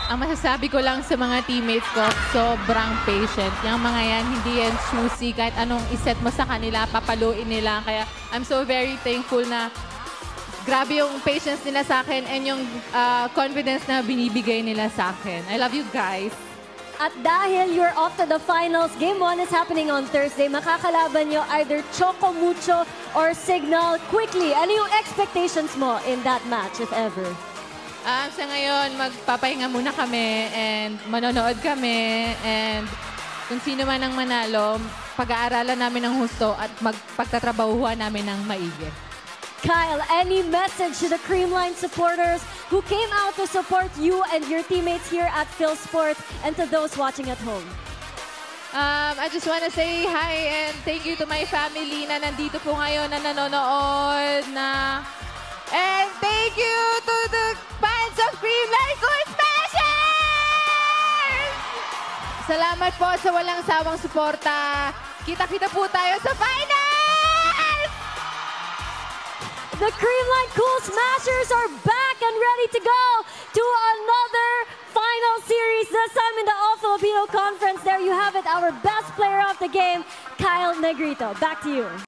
Ang masasabi ko lang sa mga teammates ko, sobrang patient. Yung mga yan, hindi yan choosy. Kahit anong iset mo sa kanila, papaluin nila. Kaya I'm so very thankful na grabe yung patience nila sa akin and yung confidence na binibigay nila sa akin. I love you guys. At dahil you're off to the finals, Game 1 is happening on Thursday. Makakalaban nyo either Choco Mucho or Signal. Quickly, ano yung expectations mo in that match, if ever? Sa ngayon, magpapahinga muna kami and manonood kami and kung sino man ang manalo, pag-aaralan namin ng husto at pagtatrabahuhan namin ng maigi. Kyle, any message to the Creamline supporters who came out to support you and your teammates here at PhilSport and to those watching at home? I just want to say hi and thank you to my family na nandito po ngayon na nanonood na. And thank you to the fans of Creamline Cool Smashers! Salamat po sa walang sawang suporta. Kita-kita po tayo sa finals! The Creamline Cool Smashers are back and ready to go to another final series, this time in the All-Filipino Conference. There you have it, our best player of the game, Kyle Negrito. Back to you.